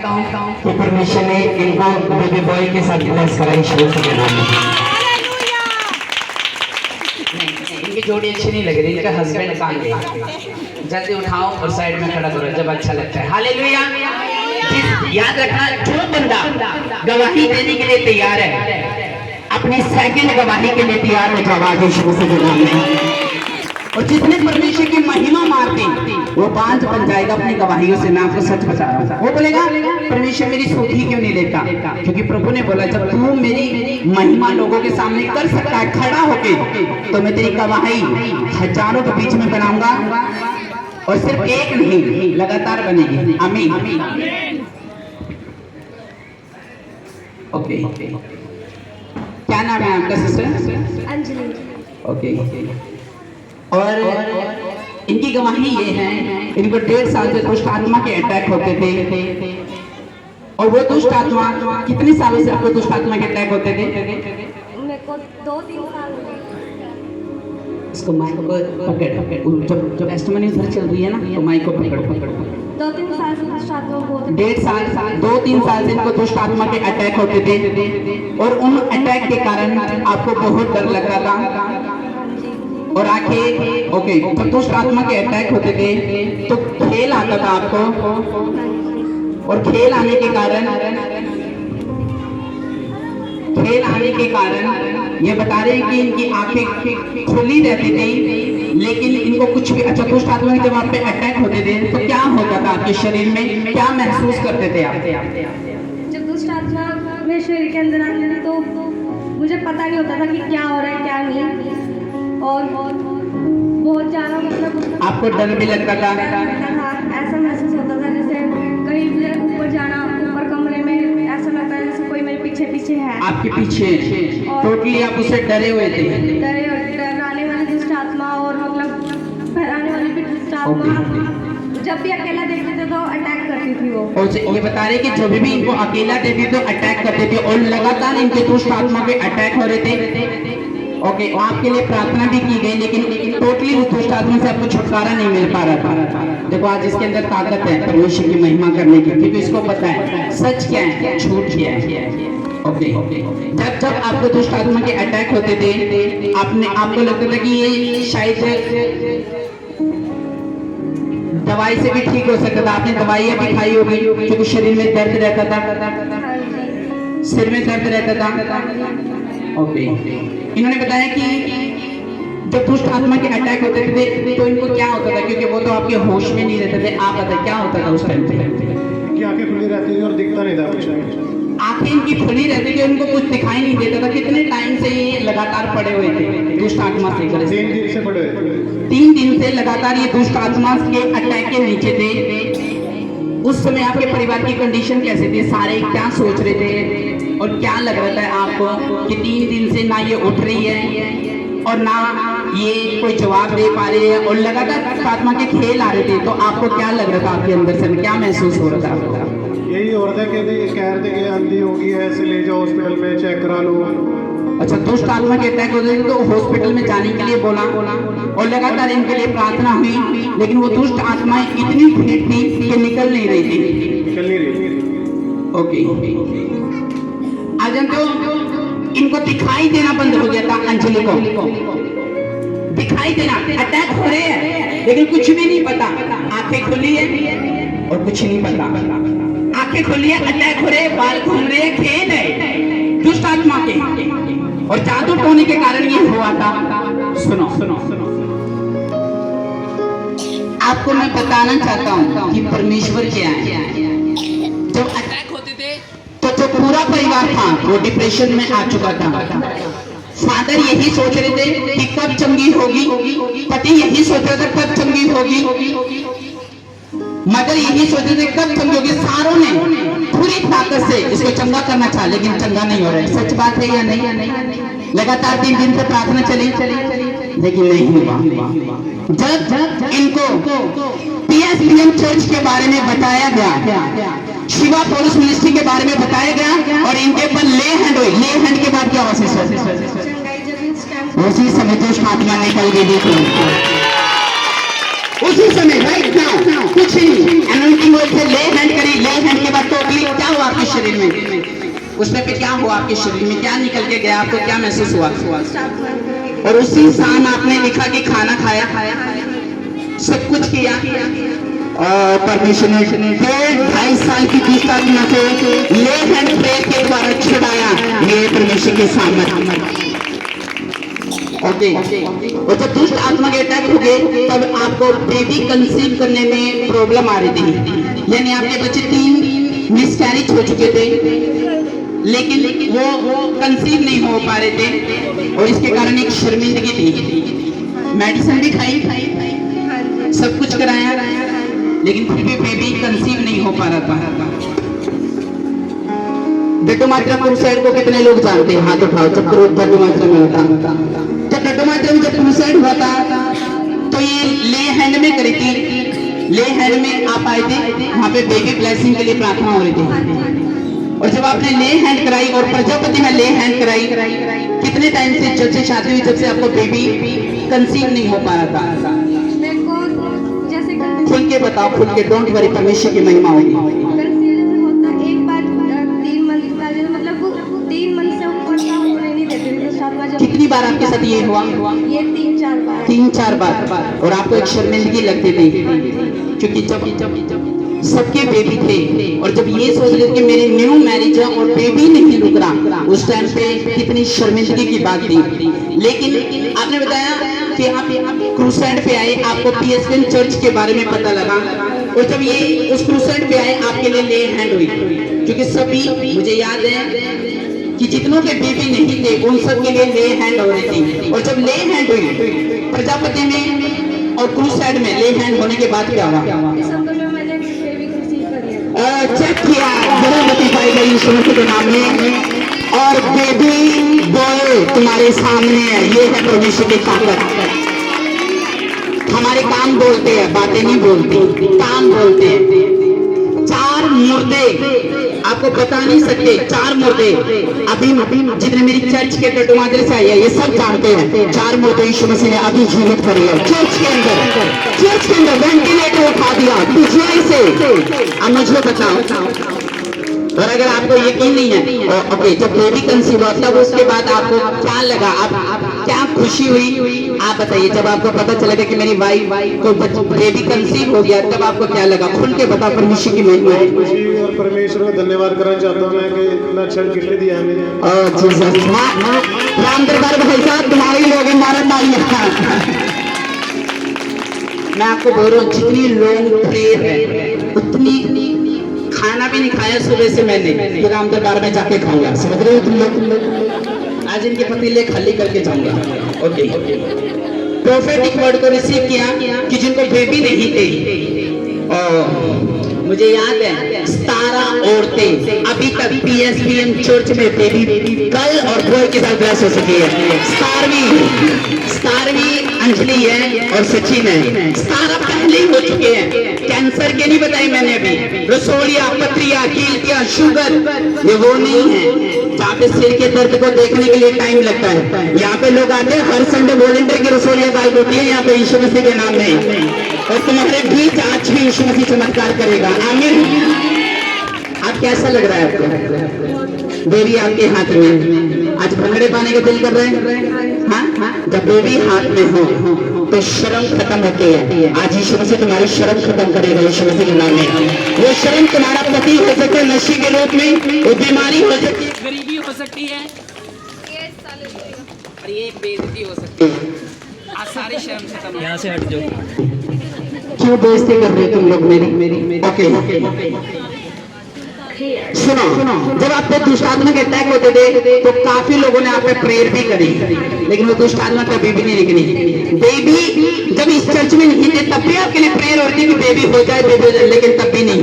हूँ कि परमेश्वर ने इनको बेबी बॉय के साथ ब्लेस करा ईश्वर के नाम में। इनकी जोड़ी अच्छी नहीं लग रही, इनका हस्बैंड कहाँ गए? जल्दी उठाओ और साइड में खड़ा करो जब अच्छा लगता है। हालेलुया। याद रखना, जो बंदा गवाही देने के लिए तैयार है, अपनी सेकंड गवाही के लिए तैयार हो जाओ आगे शुरू से जुड़ा। और जितने परमेश्वर की महिमा मारते वो बांझ बन जाएगा अपनी गवाहियों से। मैं आपको सच बता रहा हूँ, वो बोलेगा परमेश्वर मेरी सुधि क्यों नहीं लेता? क्योंकि प्रभु ने बोला जब तू मेरी महिमा लोगों के सामने कर सकता है खड़ा होके, तो मैं तेरी गवाही हजारों के बीच में बनाऊंगा, और सिर्फ एक नहीं लगातार बनेगी। आमीन। ओके, क्या नाम है आपका सिस्टर? अंजलि। ओके। और इनकी गवाही ये है, इनको 1.5 साल से दुष्ट आत्मा के अटैक होते थे। और वो दुष्ट आत्मा कितने सालों से आपको दुष्ट आत्मा के अटैक होते थे? मेरे को 2-3 साल हो गए। इसको माइक को पकड़, जब टेस्टिमनी उधर चल रही है ना, तो माइक को पकड़। 2-3 साल से दुष्ट आत्मा बहुत 1.5 साल 2-3 साल से इनको दुष्ट आत्मा के अटैक होते थे, और उन अटैक के कारण आपको बहुत डर लग रहा था। और आखिर ओके, जब दुष्ट आत्मा के अटैक होते थे तो खेल आता था आपको, और खेल आने के कारण ये बता रहे हैं कि इनकी आंखें खुली रहती थी, लेकिन इनको कुछ भी। अच्छा, दुष्ट आत्मा के जब आप पे अटैक होते थे तो क्या होता था आपके शरीर में, क्या महसूस करते थे आप? जब दुष्ट आत्मा मेरे शरीर के अंदर आती थी तो मुझे पता नहीं होता था कि क्या हो रहा है क्या नहीं, और बहुत ज़्यादा मतलब आपको डर भी लगता था? ऐसा महसूस होता था जैसे कहीं भी ऊपर जाना, ऊपर कमरे में ऐसा लगता है जैसे कोई मेरे पीछे है। आपके पीछे टोटली आप उससे डरे हुए थे? डराने वाली दुष्ट आत्मा और मतलब डराने वाली भी दुष्ट आत्मा जब भी अकेला देखते थे तो अटैक करती थी वो। और ये बता रहे कि जब भी इनको अकेला देखते तो अटैक करते थे, और लगातार इनके दुष्ट आत्मा के अटैक हो रहे थे। ओके, आपके लिए प्रार्थना भी की गई, लेकिन टोटली उस दुष्ट आत्मा से आपको छुटकारा नहीं मिल पा रहा था। देखो आज इसके अंदर ताकत है परमेश्वर की महिमा करने की, क्योंकि इसको पता है सच क्या है, झूठ क्या है। ओके, जब आपको दुष्ट आत्मा के अटैक होते थे, आपको लगता था कि ये शायद दवाई से भी ठीक हो सकता था। आपने दवाइयाँ भी खाई होगी, क्योंकि शरीर में दर्द रहता था, सिर में दर्द रहता था। ओके, इन्होंने बताया कि जब दुष्ट आत्मा के अटैक होते थे तो इनको क्या होता था, क्योंकि वो तो आपके होश में नहीं रहते थे। आप बताइए क्या होता था उस टाइम पे? इनकी आंखें खुली रहती थी और दिखता नहीं था कुछ। आंखें इनकी खुली रहती थी, उनको कुछ दिखाई नहीं देता था। कितने टाइम से ये लगातार पड़े हुए थे दुष्ट आत्मा से? 3 दिन से पड़े हुए। 3 दिन से लगातार ये दुष्ट आत्मा के अटैक के नीचे थे। उस समय आपके परिवार की कंडीशन कैसे थी? सारे क्या सोच रहे थे, और क्या लग रहा था आपको कि 3 दिन से ना ये उठ रही है और ना ये कोई जवाब दे पा रही है, और लगातार आत्मा के खेल आ रहे थे? तो आपको क्या लग रहा था, आपके अंदर से क्या महसूस हो रहा था? यही हो रहा था कि कह रहे थे कि अंधी होगी है, ऐसे ले जाओ हॉस्पिटल में चेक करा लो। अच्छा, दुष्ट आत्मा के अटैक होते थे तो हॉस्पिटल में जाने के लिए बोला, और लगातार इनके लिए प्रार्थना हुई, लेकिन वो दुष्ट आत्माएं इतनी भीड़ थी कि निकल नहीं रही थी। ओके, आज जानते हो इनको दिखाई देना बंद हो गया था। अंजलि को दिखाई देना, अटैक हो रहे हैं लेकिन कुछ भी नहीं पता। आंखें खुली है और कुछ नहीं पता। आंखें खुली है, अटैक हो रहे हैं, बाल घूम रहे हैं, खेल है दुष्ट आत्मा के, और जादू टोने के कारण ये हुआ था। सुनो, आपको मैं बताना चाहता हूँ कि परमेश्वर क्या है। जब अटैक होते थे तो जो पूरा परिवार था वो डिप्रेशन में आ चुका था। फादर यही सोच रहे थे कि कब चंगी होगी, पति यही सोच रहे थे कब चंगी होगी, मदर यही सोच रहे थे कब चंगी होगी। सारों ने पूरी ताकत से इसको चंगा करना चाहा, लेकिन चंगा नहीं हो रहा है। सच बात है या नहीं? लगातार 3 दिन से प्रार्थना चली, लेकिन नहीं हुआ। जब इनको PSBM चर्च के बारे में बताया गया, शिवा पौलुस मिनिस्ट्री के बारे में बताया गया, और इनके ऊपर ले हैंड हुई। ले हैंड के बाद क्या हुआ सिस्टर? उसी समय दुष्ट आत्मा निकल गई। देखो उसी समय राइट नाउ कुछ नहीं, एनोइंटिंग ऑयल से ले हैंड करी, ले हैंड के बाद टोटली शरीर में, उसमें पे क्या हुआ आपके शरीर में, क्या निकल के गया, आपको क्या महसूस हुआ? और उसी शाम आपने लिखा कि खाना खाया, सब कुछ किया और परमेश्वर ने 2.5 साल की दुष्ट आत्मा को ले हैंड प्रेयर के द्वारा छुड़ाया। ये परमेश्वर के सामर्थ्य। ओके, और जब दुष्ट आत्मा के अटैक हो गए तब आपको बेबी कंसीव करने में प्रॉब्लम आ रही थी, यानी आपके बच्चे 3 मिसकैरेज हो चुके थे, लेकिन वो कंसीव नहीं हो पा रहे थे और इसके कारण एक शर्मिंदगी थी। मेडिसिन भी खाई, सब कुछ कराया, लेकिन फिर भी बेबी कंसीव नहीं हो पा रहा था। डड्डू मात्रा क्रूसाइड को कितने लोग जानते हैं? हाथ उठाओ। जब डड्डू मात्रा में होता, जब डड्डू मात्रा में जब क्रूसाइड हुआ था तो ये ले हैंड में करी थी। ले हैंड में आप आए थे, वहाँ पे बेबी ब्लेसिंग के लिए प्रार्थना हो रही थी। और जब आपने ले हैंड कराई और प्रजापति में ले हैंड कराई, कितने टाइम से जब से शादी हुई, जब से आपको बेबी कंसीव नहीं हो पा रहा था? मेरे को जैसे खुल के बताओ, खुल के, डोंट वरी, परमेश्वर की महिमा होगी। होता एक बार 3 मंथ पहले, मतलब 3 मंथ से ऊपर का होने नहीं देते थे। कितनी बार आपके साथ ये हुआ? ये 3-4 बार। 3-4 बार। और आपको एक शर्मिंदगी लगती थी, क्योंकि जब सबके बेबी थे और जब ये सोच रहे कि मेरी न्यू मैरिज है और बेबी नहीं रुक रहा, उस टाइम पे कितनी शर्मिंदगी की बात थी। लेकिन आपने बताया कि आप क्रूसाइड पे आए, आपको पीएसपीएन चर्च के बारे में पता लगा, और जब ये उस क्रूसाइड पे आए आपके लिए ले हैंड हुई, क्योंकि सभी, मुझे याद है कि जितनों के बेबी नहीं थे उन सब के लिए ले हैंड हो रही थी। और जब ले हैंड हुई प्रजापति में और क्रूसाइड में, ले हैंड होने के बाद क्या हुआ? दिसंबर में मैंने बेबी कंसीव कर लिया। चेक किया, गर्भवती पाई गई यीशु मसीह के नाम में, और बेबी बॉय तुम्हारे सामने है। ये है परमेश्वर की ताकत। हमारे काम बोलते हैं, बातें नहीं बोलती, काम बोलते हैं। 4 मुर्दे, आपको बता नहीं सकते, 4 मुर्दे अभी जितने मेरी चर्च के डड्डू माजरे से आए हैं ये सब जानते हैं। 4 मुर्दे यीशु मसीह ने अभी जीवित करे हैं चर्च के अंदर वेंटिलेटर उठा दिया पीछे से। अब मुझे बताओ, और अगर आपको यकीन नहीं है, ओके, जब बेबी कंसीव हुआ तब उसके बाद आपको क्या लगा, आप क्या खुशी हुई, आप बताइए। जब आपको पता चलेगा कि मेरी वाइफ को बेबी कंसीव हो गया, तब आपको क्या लगा? खुल के बता, परमेश्वर की महिमा है। खुशी और परमेश्वर का धन्यवाद करना चाहता हूँ मैं कि इतना अच्छा गिफ्ट दिया है मुझे। राम दरबार भाई साहब, तुम्हारे लोग मारत मारी। मैं आपको बोल रहा हूँ, जितनी लोग प्रेयर है उतनी, खाना भी नहीं खाया सुबह से मैंने, तो राम दरबार में जाके खाऊंगा। समझ रहे हो तुम लोग? आज इनके पतीले खाली करके जाऊंगा। ओके, प्रोफेटिक वर्ड को रिसीव किया कि जिनको बेबी नहीं थे, मुझे याद है 17 औरतें अभी तक पीएसपीएन चर्च में बेबी कल और बॉय के साथ ब्लेस हो सकी है। 17वीं अंजलि है और सचिन है। 17 पहले ही हो चुके हैं। कैंसर के नहीं बताए मैंने अभी, रसोलिया, पथरिया, कीलकिया, शुगर, ये वो नहीं है जहाँ पे सिर के दर्द को देखने के लिए टाइम लगता है। यहाँ पे लोग आते हैं, हर संडे वॉलंटियर की रसोलिया गायब होती है यहाँ पे यीशु मसीह के नाम में, और तुम्हारे बीच आज भी यीशु मसीह चमत्कार करेगा। आमीन। आप कैसा लग रहा है आपको? बेबी आपके हाथ में, आज भंगड़े पाने का दिल कर रहे हैं? हाँ, जब बेबी हाथ में हो तो शर्म खत्म होती है। आज यीशु मसीह तुम्हारी शर्म खत्म करेगा यीशु मसीह के नाम में। वो शर्म तुम्हारा पति हो सकता है नशे के रूप में, वो बीमारी हो सकती है, गरीबी हो सकती है, और ये बेइज्जती हो सकती है। आज सारी शर्म खत्म। यहाँ से हट जाओ। क्यों बेइज्जती कर रहे हो तुम लोग मेरी? ओके, सुनो, जब आप पे दुष्ट आत्मा के अटैक होते थे तो काफी लोगों ने आप पे प्रेयर भी करी, लेकिन वो दुष्ट आत्मा कभी भी नहीं निकली। बेबी जब इस चर्च में नहीं थे तब भी आपके लिए प्रेयर होती कि बेबी हो जाए, लेकिन तब भी नहीं।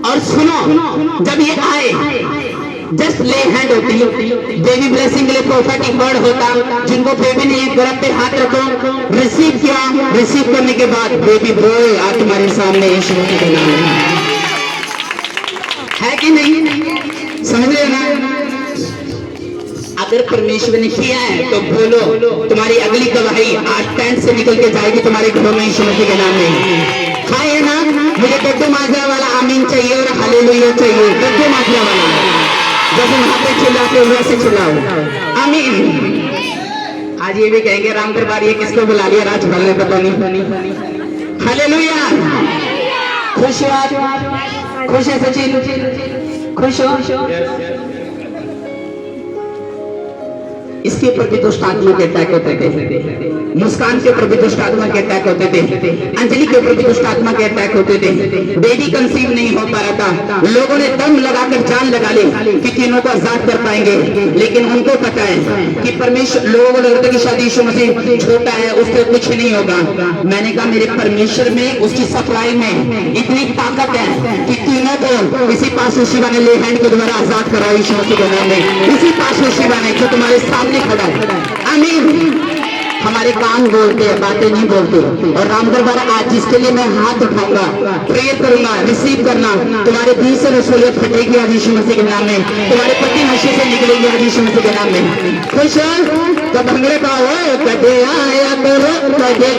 और सुनो, जब ये आए जस्ट ले हैंड होती, बेबी ब्लेसिंग के लिए प्रोफेटिक वर्ड होता, जिनको बेबी नहीं गर्भ पे हाथ रखो, रिसीव किया, रिसीव करने के बाद बेबी बॉय आज तुम्हारे सामने यीशु मसीह के नाम में है कि नहीं? समझ रहे ना? अगर परमेश्वर ने किया है तो बोलो, तुम्हारी अगली गवाही आज टेंट से निकल के जाएगी तुम्हारे घरों में यीशु मसीह के नाम में। हाँ है ना? मुझे डड्डू माजरा वाला आमीन चाहिए और हालेलुया चाहिए। डड्डू माजरा वाला, जैसे वहां पे चिल्लाते हो वैसे चिल्लाओ, आमीन। आज ये भी कहेंगे राम दरबार ये किसको बुला लिया रात भर में, पता नहीं। हालेलुया। खुश हो आज? खुश है सचिन? खुश हो? इसके ऊपर भी दुष्ट आत्मा के अटैक होते थे, मुस्कान के ऊपर भी दुष्ट आत्मा के अटैक होते थे, अंजलि के ऊपर भी दुष्ट आत्मा के अटैक होते थे। बेबी कंसीव नहीं हो पा रहा था, लोगों ने दम लगाकर जान लगा ली कि तीनों को आजाद कर पाएंगे, लेकिन उनको पता है कि परमेश्वर, लोगों को लगता है कि शायद यीशु मसीह छोटा है, उससे कुछ नहीं होगा। मैंने कहा मेरे परमेश्वर में, उसकी सप्लाई में इतनी ताकत है कि तीनों को इसी पास शिवा ने ले हैंड के द्वारा आजाद करा यीशु मसीह के नाम में। इसी पास शिवा ने जो तुम्हारे सामने खड़ा है, आमीन। हमारे कान बोलते हैं, बातें नहीं बोलते। और राम दरबार आज जिसके लिए मैं हाथ उठाऊंगा, प्रेयर करूंगा, रिसीव करना, तुम्हारे दिल से रसूलियत फटेगी आज यीशु मसीह के नाम में, तुम्हारे पति नशे से निकलेगी आज यीशु मसीह के नाम में। खुश हो तो भंगड़े पाओ, कटे आया करो कटे